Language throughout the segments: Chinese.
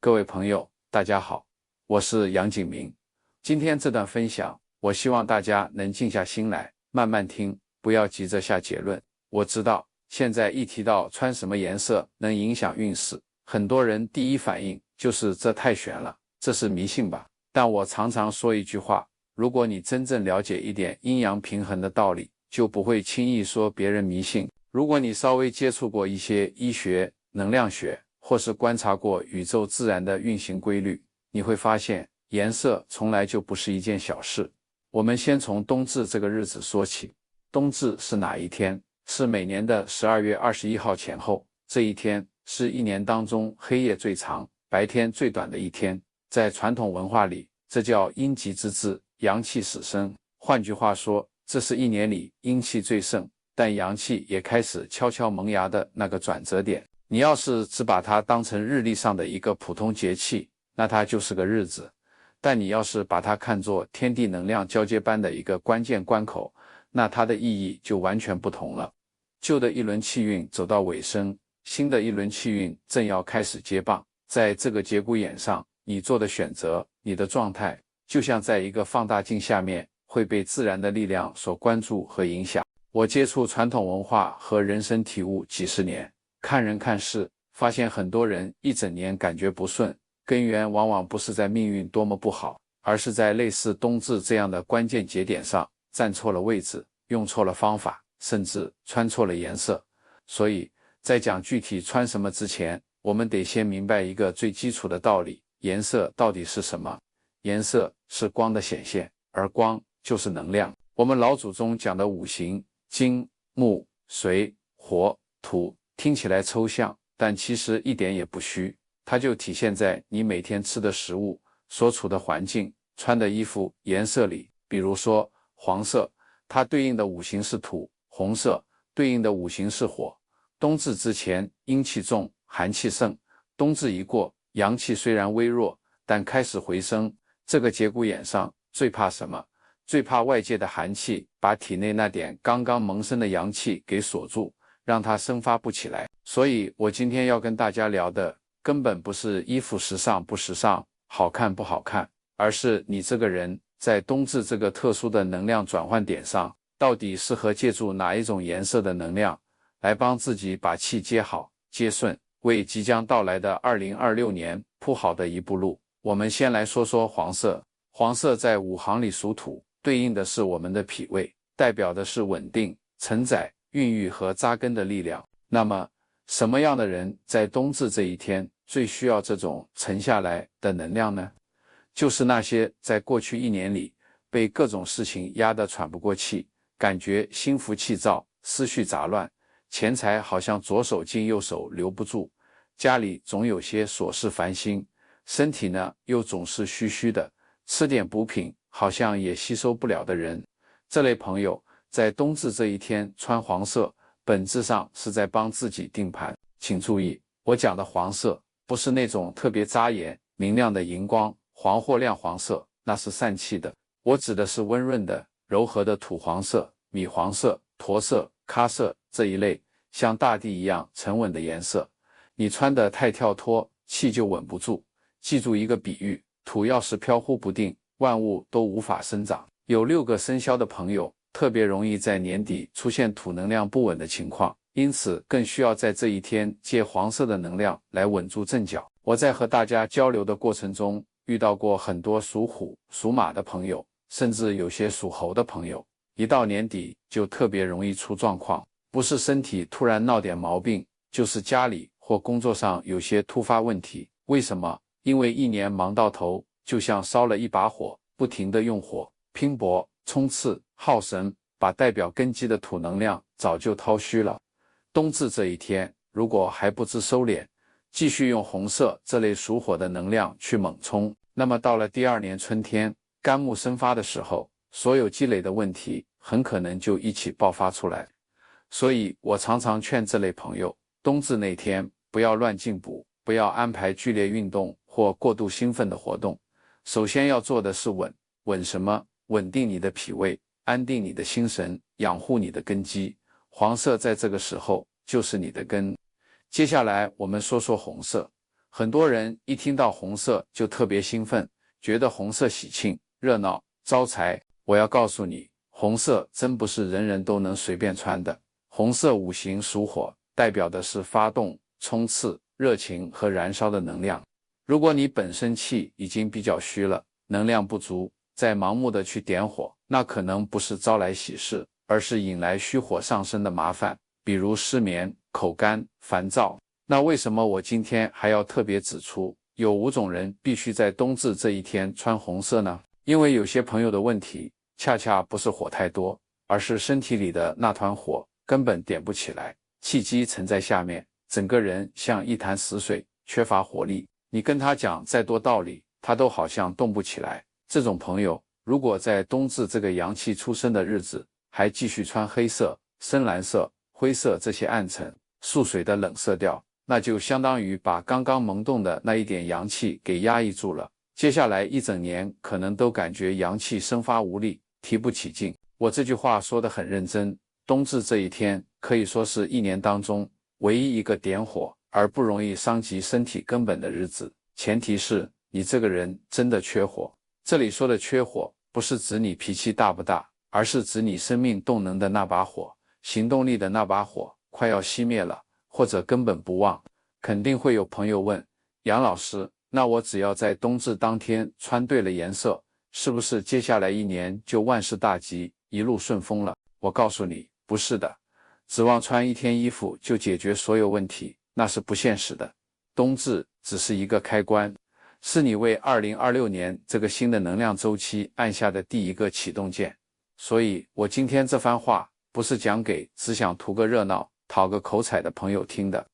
各位朋友，大家好，我是杨景明。今天这段分享，我希望大家能静下心来，慢慢听，不要急着下结论。我知道，现在一提到穿什么颜色能影响运势，很多人第一反应就是这太玄了，这是迷信吧？但我常常说一句话，如果你真正了解一点阴阳平衡的道理，就不会轻易说别人迷信。如果你稍微接触过一些医学、能量学，或是观察过宇宙自然的运行规律，你会发现颜色从来就不是一件小事。我们先从冬至这个日子说起。冬至是哪一天？是每年的12月21号前后。这一天是一年当中黑夜最长、白天最短的一天。在传统文化里，这叫阴极之至，阳气始生。换句话说，这是一年里阴气最盛，但阳气也开始悄悄萌芽的那个转折点。你要是只把它当成日历上的一个普通节气，那它就是个日子；但你要是把它看作天地能量交接般的一个关键关口，那它的意义就完全不同了。旧的一轮气运走到尾声，新的一轮气运正要开始接棒。在这个节骨眼上，你做的选择，你的状态，就像在一个放大镜下面，会被自然的力量所关注和影响。我接触传统文化和人生体悟几十年，看人看事，发现很多人一整年感觉不顺，根源往往不是在命运多么不好，而是在类似冬至这样的关键节点上站错了位置，用错了方法，甚至穿错了颜色。所以在讲具体穿什么之前，我们得先明白一个最基础的道理：颜色到底是什么？颜色是光的显现，而光就是能量。我们老祖宗讲的五行，金、木、水、火、土，听起来抽象，但其实一点也不虚。它就体现在你每天吃的食物、所处的环境、穿的衣服颜色里。比如说黄色，它对应的五行是土；红色对应的五行是火。冬至之前阴气重，寒气盛，冬至一过，阳气虽然微弱，但开始回升。这个节骨眼上最怕什么？最怕外界的寒气把体内那点刚刚萌生的阳气给锁住，让它生发不起来。所以我今天要跟大家聊的根本不是衣服时尚不时尚，好看不好看，而是你这个人在冬至这个特殊的能量转换点上，到底适合借助哪一种颜色的能量来帮自己把气接好接顺，为即将到来的2026年铺好的一步路。我们先来说说黄色。黄色在五行里属土，对应的是我们的脾胃，代表的是稳定、承载、孕育和扎根的力量。那么什么样的人在冬至这一天最需要这种沉下来的能量呢？就是那些在过去一年里被各种事情压得喘不过气，感觉心浮气躁、思绪杂乱，钱财好像左手进右手留不住，家里总有些琐事烦心，身体呢又总是虚虚的，吃点补品好像也吸收不了的人。这类朋友在冬至这一天穿黄色，本质上是在帮自己定盘。请注意，我讲的黄色不是那种特别扎眼明亮的荧光黄或亮黄色，那是散气的。我指的是温润的柔和的土黄色、米黄色、驼色、咖色这一类像大地一样沉稳的颜色。你穿得太跳脱，气就稳不住。记住一个比喻，土要是飘忽不定，万物都无法生长。有6个生肖的朋友特别容易在年底出现土能量不稳的情况，因此更需要在这一天借黄色的能量来稳住阵脚。我在和大家交流的过程中，遇到过很多属虎、属马的朋友，甚至有些属猴的朋友，一到年底就特别容易出状况，不是身体突然闹点毛病，就是家里或工作上有些突发问题。为什么？因为一年忙到头，就像烧了一把火，不停地用火拼搏、冲刺、耗神，把代表根基的土能量早就掏虚了。冬至这一天，如果还不知收敛，继续用红色这类属火的能量去猛冲，那么到了第2年春天，肝木生发的时候，所有积累的问题很可能就一起爆发出来。所以我常常劝这类朋友，冬至那天不要乱进补，不要安排剧烈运动或过度兴奋的活动。首先要做的是稳。稳什么？稳定你的脾胃，安定你的心神，养护你的根基。黄色在这个时候就是你的根。接下来我们说说红色。很多人一听到红色就特别兴奋，觉得红色喜庆、热闹、招财。我要告诉你，红色真不是人人都能随便穿的。红色五行属火，代表的是发动、冲刺、热情和燃烧的能量。如果你本身气已经比较虚了，能量不足，再盲目的去点火，那可能不是招来喜事，而是引来虚火上升的麻烦，比如失眠、口干、烦躁。那为什么我今天还要特别指出，有5种人必须在冬至这一天穿红色呢？因为有些朋友的问题，恰恰不是火太多，而是身体里的那团火根本点不起来，气机沉在下面，整个人像一潭死水，缺乏活力。你跟他讲再多道理，他都好像动不起来。这种朋友，如果在冬至这个阳气出生的日子，还继续穿黑色、深蓝色、灰色这些暗沉、速水的冷色调，那就相当于把刚刚萌动的那一点阳气给压抑住了。接下来一整年可能都感觉阳气生发无力，提不起劲。我这句话说得很认真，冬至这一天可以说是一年当中唯一一个点火而不容易伤及身体根本的日子，前提是你这个人真的缺火。这里说的缺火，不是指你脾气大不大，而是指你生命动能的那把火，行动力的那把火快要熄灭了，或者根本不旺。肯定会有朋友问，杨老师，那我只要在冬至当天穿对了颜色，是不是接下来一年就万事大吉，一路顺风了？我告诉你，不是的。指望穿一天衣服就解决所有问题，那是不现实的。冬至只是一个开关，是你为2026年这个新的能量周期按下的第一个启动键。所以我今天这番话不是讲给只想图个热闹、讨个口彩的朋友听的，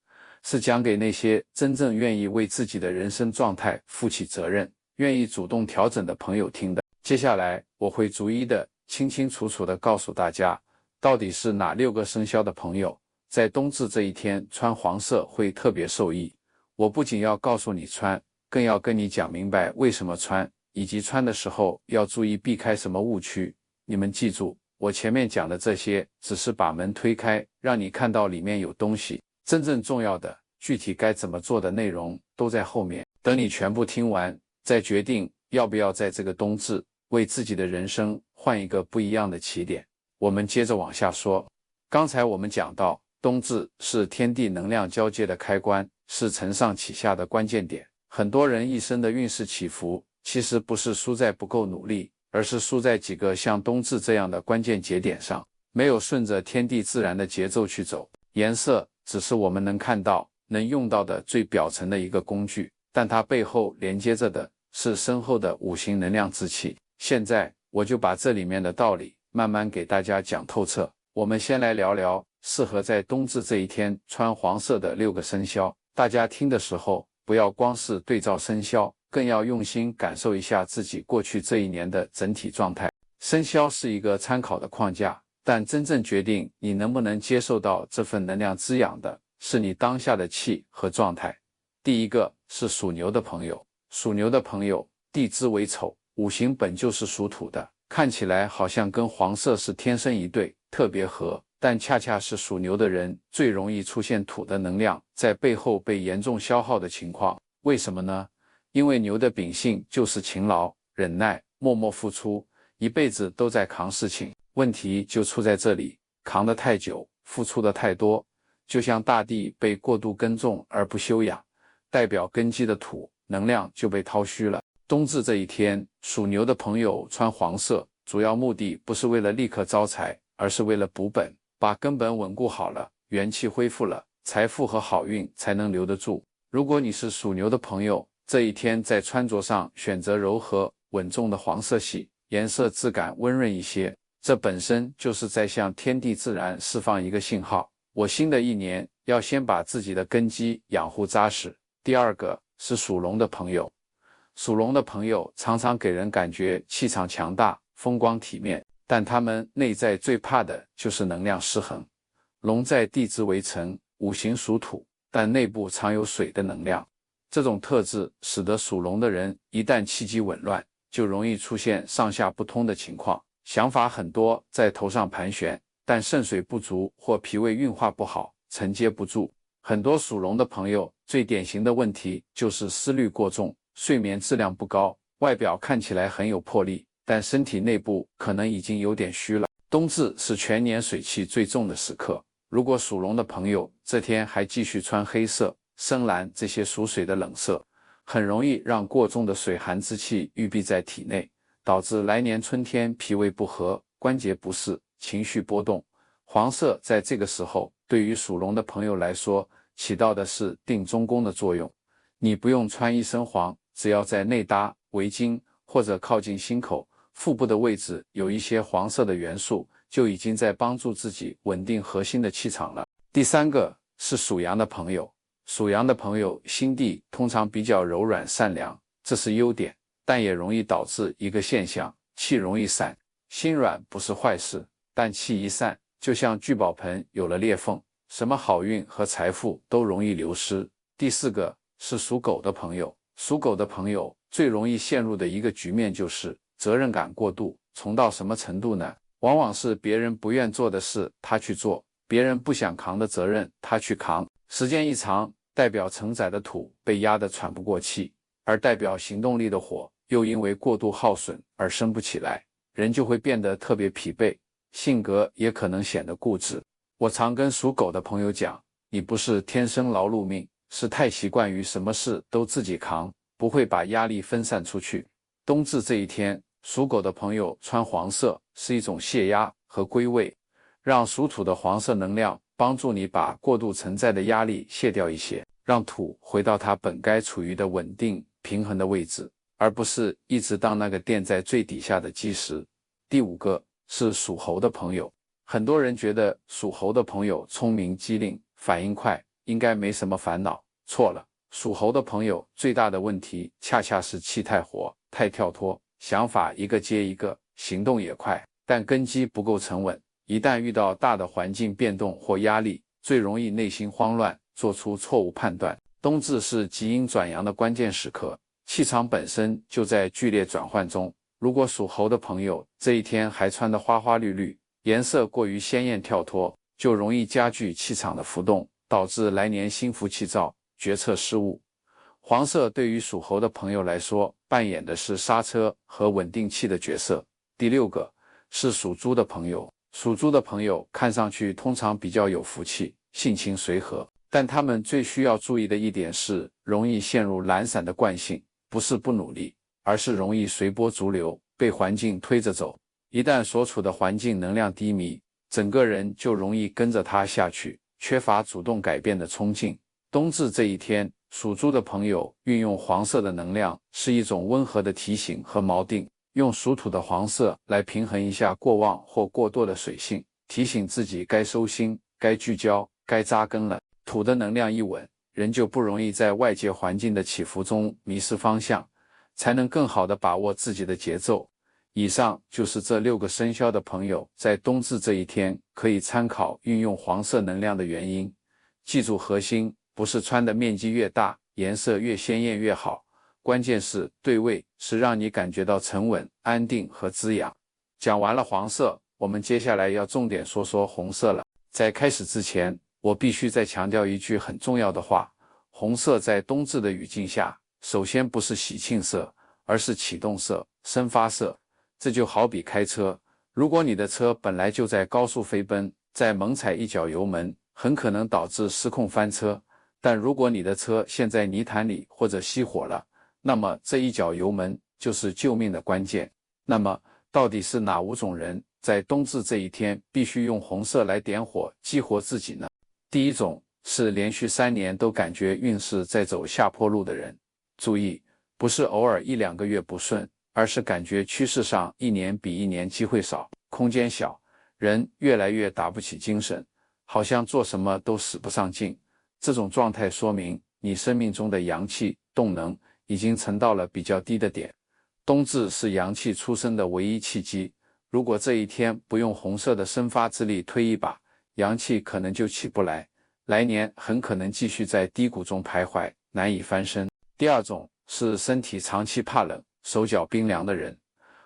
是讲给那些真正愿意为自己的人生状态负起责任、愿意主动调整的朋友听的。接下来我会逐一的清清楚楚的告诉大家，到底是哪6个生肖的朋友在冬至这一天穿黄色会特别受益。我不仅要告诉你穿，更要跟你讲明白为什么穿，以及穿的时候要注意避开什么误区。你们记住，我前面讲的这些只是把门推开，让你看到里面有东西，真正重要的具体该怎么做的内容都在后面，等你全部听完，再决定要不要在这个冬至为自己的人生换一个不一样的起点。我们接着往下说。刚才我们讲到，冬至是天地能量交接的开关，是承上启下的关键点。很多人一生的运势起伏，其实不是输在不够努力，而是输在几个像冬至这样的关键节点上，没有顺着天地自然的节奏去走。颜色只是我们能看到、能用到的最表层的一个工具，但它背后连接着的是深厚的五行能量之气。现在我就把这里面的道理慢慢给大家讲透彻。我们先来聊聊适合在冬至这一天穿黄色的6个生肖。大家听的时候，不要光是对照生肖，更要用心感受一下自己过去这一年的整体状态。生肖是一个参考的框架，但真正决定你能不能接受到这份能量滋养的，是你当下的气和状态。第一个是属牛的朋友。属牛的朋友，地支为丑，五行本就是属土的，看起来好像跟黄色是天生一对，特别合，但恰恰是属牛的人最容易出现土的能量在背后被严重消耗的情况。为什么呢？因为牛的秉性就是勤劳、忍耐、默默付出，一辈子都在扛事情。问题就出在这里，扛得太久，付出的太多，就像大地被过度耕种而不休养，代表根基的土能量就被掏虚了。冬至这一天，属牛的朋友穿黄色，主要目的不是为了立刻招财，而是为了补本，把根本稳固好了，元气恢复了，财富和好运才能留得住。如果你是属牛的朋友，这一天在穿着上选择柔和稳重的黄色系，颜色质感温润一些，这本身就是在向天地自然释放一个信号，我新的一年要先把自己的根基养护扎实。第二个是属龙的朋友。属龙的朋友常常给人感觉气场强大，风光体面，但他们内在最怕的就是能量失衡。龙在地支为辰，五行属土，但内部藏有水的能量。这种特质使得属龙的人一旦气机紊乱，就容易出现上下不通的情况，想法很多，在头上盘旋，但肾水不足或脾胃运化不好，承接不住。很多属龙的朋友最典型的问题就是思虑过重，睡眠质量不高，外表看起来很有魄力，但身体内部可能已经有点虚了。冬至是全年水气最重的时刻，如果属龙的朋友这天还继续穿黑色、深蓝这些属水的冷色，很容易让过重的水寒之气郁闭在体内，导致来年春天脾胃不和、关节不适、情绪波动。黄色在这个时候对于属龙的朋友来说起到的是定中宫的作用，你不用穿一身黄，只要在内搭围巾或者靠近心口、腹部的位置有一些黄色的元素，就已经在帮助自己稳定核心的气场了。第三个是属羊的朋友，属羊的朋友心地通常比较柔软善良，这是优点，但也容易导致一个现象，气容易散。心软不是坏事，但气一散，就像聚宝盆有了裂缝，什么好运和财富都容易流失。第四个是属狗的朋友，属狗的朋友最容易陷入的一个局面就是责任感过度，从到什么程度呢？往往是别人不愿做的事他去做，别人不想扛的责任他去扛，时间一长，代表承载的土被压得喘不过气，而代表行动力的火又因为过度耗损而升不起来，人就会变得特别疲惫，性格也可能显得固执。我常跟属狗的朋友讲，你不是天生劳碌命，是太习惯于什么事都自己扛，不会把压力分散出去。冬至这一天，属狗的朋友穿黄色是一种泄压和归位，让属土的黄色能量帮助你把过度承载的压力卸掉一些，让土回到它本该处于的稳定平衡的位置，而不是一直当那个垫在最底下的基石。第五个是属猴的朋友，很多人觉得属猴的朋友聪明机灵，反应快，应该没什么烦恼。错了，属猴的朋友最大的问题恰恰是气太活，太跳脱，想法一个接一个，行动也快，但根基不够沉稳，一旦遇到大的环境变动或压力，最容易内心慌乱，做出错误判断。冬至是极阴转阳的关键时刻，气场本身就在剧烈转换中，如果属猴的朋友这一天还穿得花花绿绿，颜色过于鲜艳跳脱，就容易加剧气场的浮动，导致来年心浮气躁，决策失误。黄色对于属猴的朋友来说，扮演的是刹车和稳定器的角色。第六个是属猪的朋友，属猪的朋友看上去通常比较有福气，性情随和，但他们最需要注意的一点是，容易陷入懒散的惯性，不是不努力，而是容易随波逐流，被环境推着走。一旦所处的环境能量低迷，整个人就容易跟着它下去，缺乏主动改变的冲劲。冬至这一天，属猪的朋友运用黄色的能量，是一种温和的提醒和锚定，用属土的黄色来平衡一下过旺或过多的水性，提醒自己该收心、该聚焦、该扎根了。土的能量一稳，人就不容易在外界环境的起伏中迷失方向，才能更好地把握自己的节奏。以上就是这6个生肖的朋友在冬至这一天可以参考运用黄色能量的原因。记住，核心不是穿的面积越大，颜色越鲜艳越好，关键是对位，是让你感觉到沉稳、安定和滋养。讲完了黄色，我们接下来要重点说说红色了。在开始之前，我必须再强调一句很重要的话，红色在冬至的语境下，首先不是喜庆色，而是启动色、生发色。这就好比开车，如果你的车本来就在高速飞奔，再猛踩一脚油门，很可能导致失控翻车。但如果你的车陷在泥潭里或者熄火了，那么这一脚油门就是救命的关键。那么到底是哪5种人在冬至这一天必须用红色来点火激活自己呢？第一种是连续3年都感觉运势在走下坡路的人。注意，不是偶尔1-2个月不顺，而是感觉趋势上1年比1年机会少，空间小，人越来越打不起精神，好像做什么都使不上劲。这种状态说明你生命中的阳气动能已经沉到了比较低的点。冬至是阳气出生的唯一契机，如果这一天不用红色的生发之力推一把，阳气可能就起不来，来年很可能继续在低谷中徘徊，难以翻身。第二种是身体长期怕冷、手脚冰凉的人。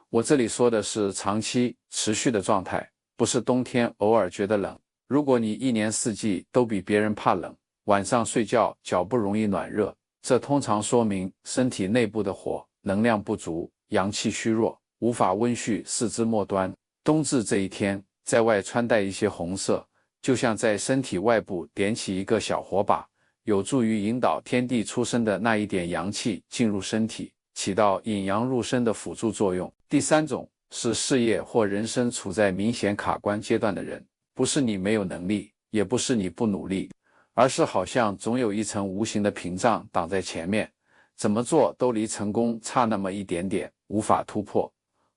我这里说的是长期持续的状态，不是冬天偶尔觉得冷。如果你1年4季都比别人怕冷，晚上睡觉脚不容易暖热，这通常说明身体内部的火能量不足，阳气虚弱，无法温煦四肢末端。冬至这一天，在外穿戴一些红色，就像在身体外部点起一个小火把，有助于引导天地出生的那一点阳气进入身体，起到引阳入身的辅助作用。第三种是事业或人生处在明显卡关阶段的人，不是你没有能力，也不是你不努力，而是好像总有一层无形的屏障挡在前面，怎么做都离成功差那么一点点，无法突破。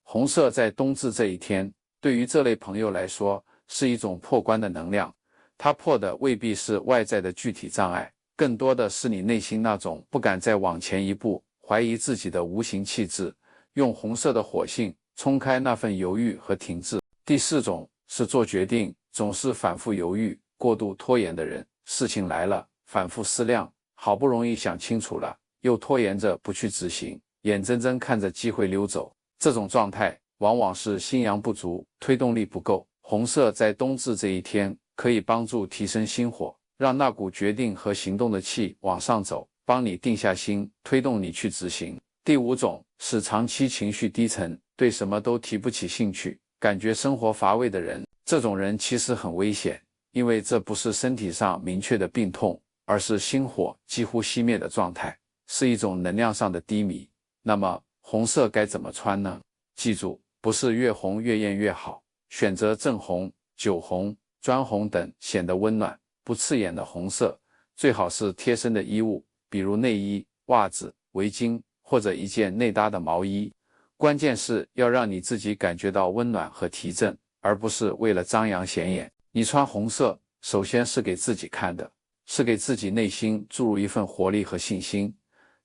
红色在冬至这一天，对于这类朋友来说，是一种破关的能量，它破的未必是外在的具体障碍，更多的是你内心那种不敢再往前一步，怀疑自己的无形气质，用红色的火性冲开那份犹豫和停滞。第四种是做决定总是反复犹豫、过度拖延的人，事情来了，反复思量，好不容易想清楚了，又拖延着不去执行，眼睁睁看着机会溜走。这种状态往往是心阳不足，推动力不够。红色在冬至这一天可以帮助提升心火，让那股决定和行动的气往上走，帮你定下心，推动你去执行。第五种是长期情绪低沉，对什么都提不起兴趣，感觉生活乏味的人。这种人其实很危险，因为这不是身体上明确的病痛，而是心火几乎熄灭的状态，是一种能量上的低迷。那么红色该怎么穿呢？记住，不是越红越艳越好，选择正红、酒红、砖红等显得温暖不刺眼的红色，最好是贴身的衣物，比如内衣、袜子、围巾或者一件内搭的毛衣。关键是要让你自己感觉到温暖和提振，而不是为了张扬显眼。你穿红色，首先是给自己看的，是给自己内心注入一份活力和信心。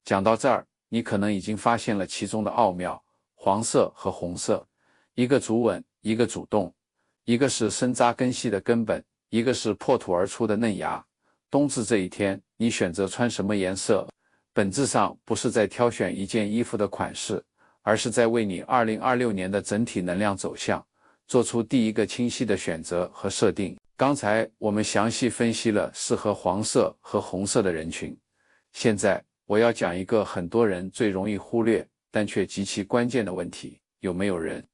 讲到这儿，你可能已经发现了其中的奥妙。黄色和红色，一个主稳，一个主动，一个是深扎根系的根本，一个是破土而出的嫩芽。冬至这一天，你选择穿什么颜色，本质上不是在挑选一件衣服的款式，而是在为你2026年的整体能量走向做出第一个清晰的选择和设定。刚才我们详细分析了适合黄色和红色的人群，现在我要讲一个很多人最容易忽略但却极其关键的问题：有没有人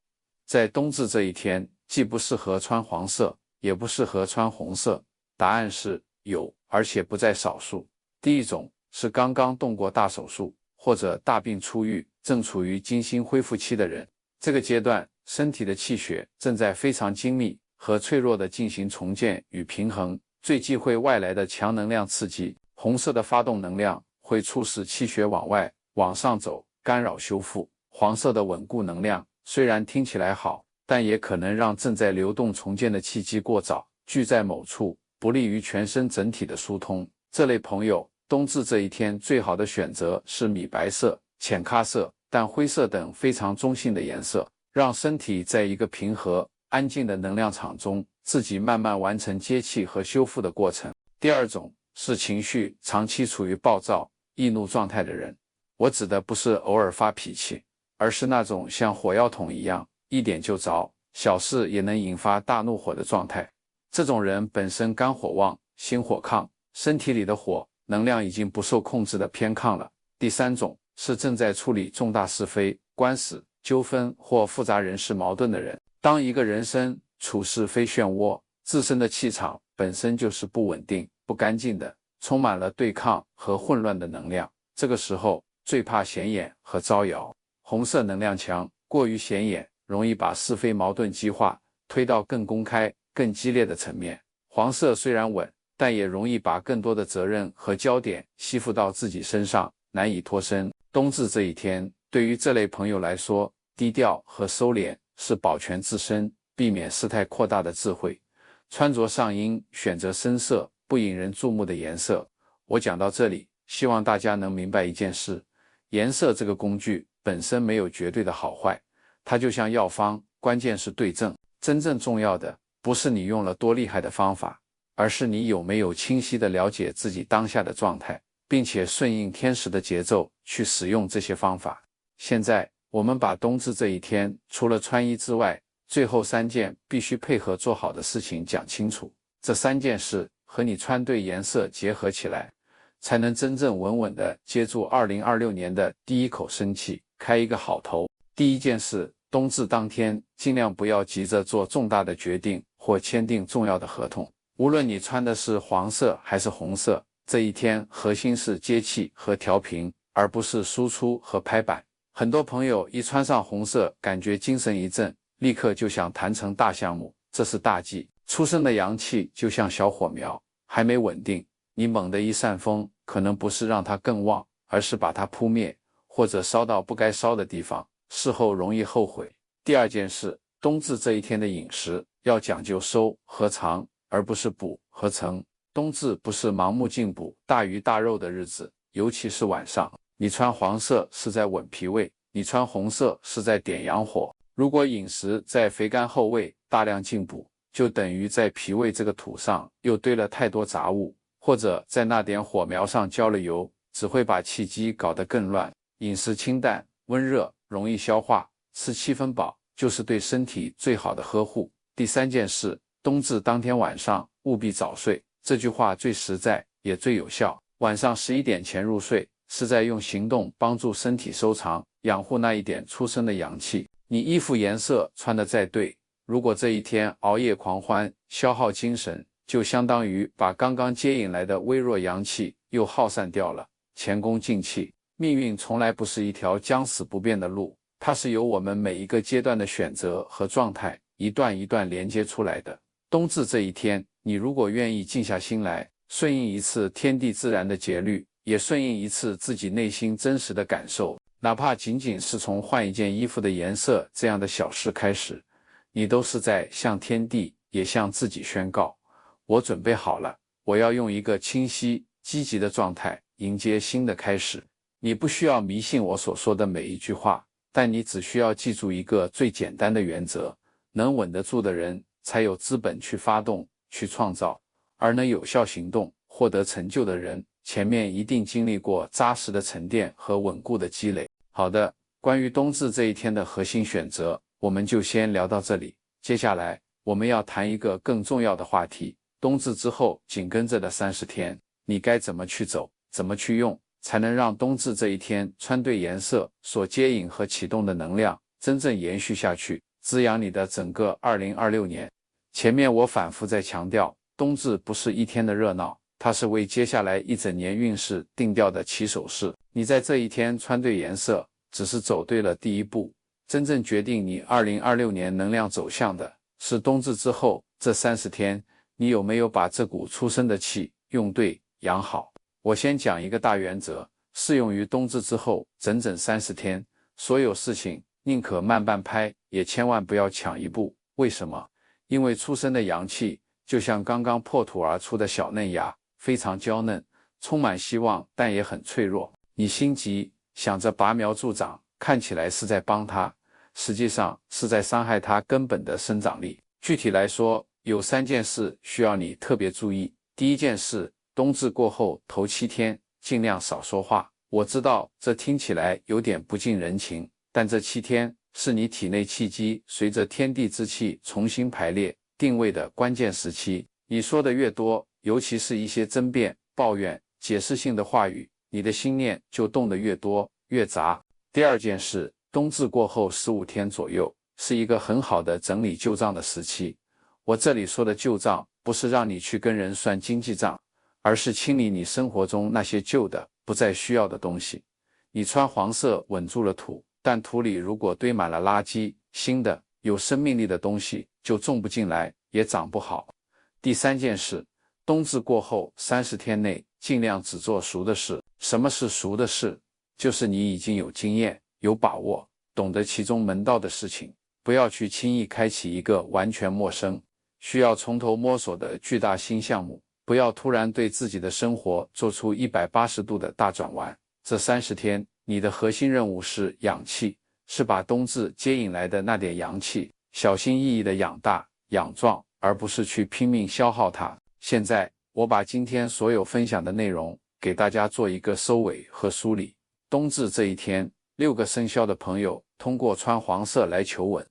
在冬至这一天既不适合穿黄色，也不适合穿红色？答案是有，而且不在少数。第一种是刚刚动过大手术，或者大病初愈，正处于精心恢复期的人。这个阶段，身体的气血正在非常精密和脆弱地进行重建与平衡，最忌讳外来的强能量刺激。红色的发动能量会促使气血往外、往上走，干扰修复。黄色的稳固能量虽然听起来好，但也可能让正在流动重建的气机过早，聚在某处，不利于全身整体的疏通。这类朋友，冬至这一天最好的选择是米白色、浅咖色、淡灰色等非常中性的颜色，让身体在一个平和、安静的能量场中，自己慢慢完成接气和修复的过程。第二种是情绪长期处于暴躁、易怒状态的人。我指的不是偶尔发脾气，而是那种像火药桶一样一点就着，小事也能引发大怒火的状态。这种人本身肝火旺，心火亢，身体里的火能量已经不受控制的偏亢了。第三种是正在处理重大是非、官司、纠纷或复杂人事矛盾的人。当一个人身处是非漩涡，自身的气场本身就是不稳定、不干净的，充满了对抗和混乱的能量。这个时候最怕显眼和招摇。红色能量强，过于显眼，容易把是非矛盾激化，推到更公开、更激烈的层面。黄色虽然稳，但也容易把更多的责任和焦点吸附到自己身上，难以脱身。冬至这一天，对于这类朋友来说，低调和收敛是保全自身、避免事态扩大的智慧。穿着上应选择深色、不引人注目的颜色。我讲到这里，希望大家能明白一件事：颜色这个工具本身没有绝对的好坏，它就像药方，关键是对症。真正重要的不是你用了多厉害的方法，而是你有没有清晰地了解自己当下的状态，并且顺应天时的节奏去使用这些方法。现在我们把冬至这一天除了穿衣之外，最后3件必须配合做好的事情讲清楚。这3件事和你穿对颜色结合起来，才能真正稳稳地接住2026年的第一口生气，开一个好头。第一件事，冬至当天尽量不要急着做重大的决定或签订重要的合同。无论你穿的是黄色还是红色，这一天核心是接气和调频，而不是输出和拍板。很多朋友一穿上红色，感觉精神一振，立刻就想谈成大项目，这是大忌。出生的阳气就像小火苗，还没稳定，你猛地一扇风，可能不是让它更旺，而是把它扑灭，或者烧到不该烧的地方，事后容易后悔。第二件事，冬至这一天的饮食要讲究收和藏，而不是补和盛。冬至不是盲目进补大鱼大肉的日子，尤其是晚上。你穿黄色是在稳脾胃，你穿红色是在点阳火。如果饮食在肥甘厚味，大量进补，就等于在脾胃这个土上又堆了太多杂物，或者在那点火苗上浇了油，只会把气机搞得更乱。饮食清淡、温热，容易消化，吃7分饱，就是对身体最好的呵护。第三件事，冬至当天晚上务必早睡，这句话最实在也最有效。晚上11点前入睡，是在用行动帮助身体收藏、养护那一点出生的阳气。你衣服颜色穿得再对，如果这一天熬夜狂欢，消耗精神，就相当于把刚刚接引来的微弱阳气又耗散掉了，前功尽弃。命运从来不是一条将死不变的路，它是由我们每一个阶段的选择和状态一段一段连接出来的。冬至这一天，你如果愿意静下心来，顺应一次天地自然的节律，也顺应一次自己内心真实的感受，哪怕仅仅是从换一件衣服的颜色这样的小事开始，你都是在向天地也向自己宣告，我准备好了，我要用一个清晰积极的状态迎接新的开始。你不需要迷信我所说的每一句话，但你只需要记住一个最简单的原则，能稳得住的人才有资本去发动、去创造，而能有效行动、获得成就的人，前面一定经历过扎实的沉淀和稳固的积累。好的，关于冬至这一天的核心选择，我们就先聊到这里。接下来，我们要谈一个更重要的话题，冬至之后紧跟着的30天，你该怎么去走，怎么去用，才能让冬至这一天穿对颜色所接引和启动的能量真正延续下去，滋养你的整个2026年。前面我反复在强调，冬至不是一天的热闹，它是为接下来一整年运势定调的起手式。你在这一天穿对颜色，只是走对了第一步，真正决定你2026年能量走向的，是冬至之后这30天，你有没有把这股出生的气用对、养好。我先讲一个大原则，适用于冬至之后整整30天，所有事情宁可慢半拍，也千万不要抢一步。为什么？因为出生的阳气就像刚刚破土而出的小嫩芽，非常娇嫩，充满希望，但也很脆弱。你心急，想着拔苗助长，看起来是在帮它，实际上是在伤害它根本的生长力。具体来说，有3件事需要你特别注意。第一件事，冬至过后头7天尽量少说话。我知道这听起来有点不近人情，但这7天是你体内气机随着天地之气重新排列定位的关键时期。你说的越多，尤其是一些争辩、抱怨、解释性的话语，你的心念就动得越多越杂。第二件事，冬至过后15天左右是一个很好的整理旧账的时期。我这里说的旧账，不是让你去跟人算经济账，而是清理你生活中那些旧的不再需要的东西。你穿黄色稳住了土，但土里如果堆满了垃圾，新的有生命力的东西就种不进来，也长不好。第三件事，冬至过后30天内尽量只做熟的事。什么是熟的事？就是你已经有经验、有把握、懂得其中门道的事情。不要去轻易开启一个完全陌生、需要从头摸索的巨大新项目。不要突然对自己的生活做出180度的大转弯。这30天，你的核心任务是养气，是把冬至接引来的那点阳气小心翼翼地养大、养壮，而不是去拼命消耗它。现在，我把今天所有分享的内容给大家做一个收尾和梳理。冬至这一天，6个生肖的朋友通过穿黄色来求稳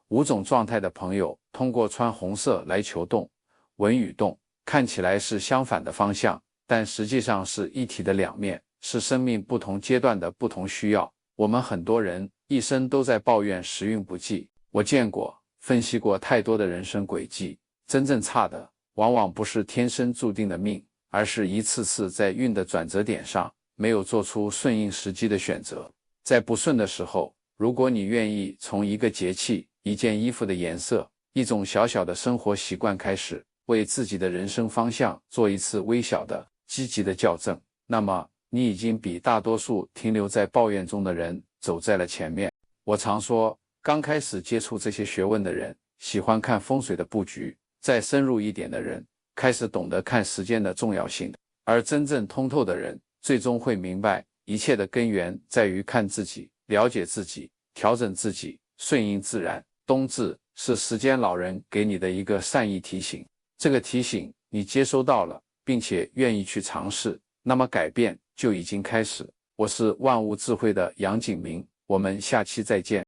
，5种状态的朋友通过穿红色来求动。稳与动，看起来是相反的方向，但实际上是一体的两面，是生命不同阶段的不同需要。我们很多人一生都在抱怨时运不济，我见过、分析过太多的人生轨迹，真正差的往往不是天生注定的命，而是一次次在运的转折点上没有做出顺应时机的选择。在不顺的时候，如果你愿意从一个节气、一件衣服的颜色、一种小小的生活习惯开始，为自己的人生方向做一次微小的、积极的校正，那么你已经比大多数停留在抱怨中的人走在了前面。我常说，刚开始接触这些学问的人喜欢看风水的布局，再深入一点的人开始懂得看时间的重要性，而真正通透的人最终会明白，一切的根源在于看自己、了解自己、调整自己，顺应自然。冬至是时间老人给你的一个善意提醒，这个提醒你接收到了，并且愿意去尝试，那么改变就已经开始。我是万物智慧的杨景明，我们下期再见。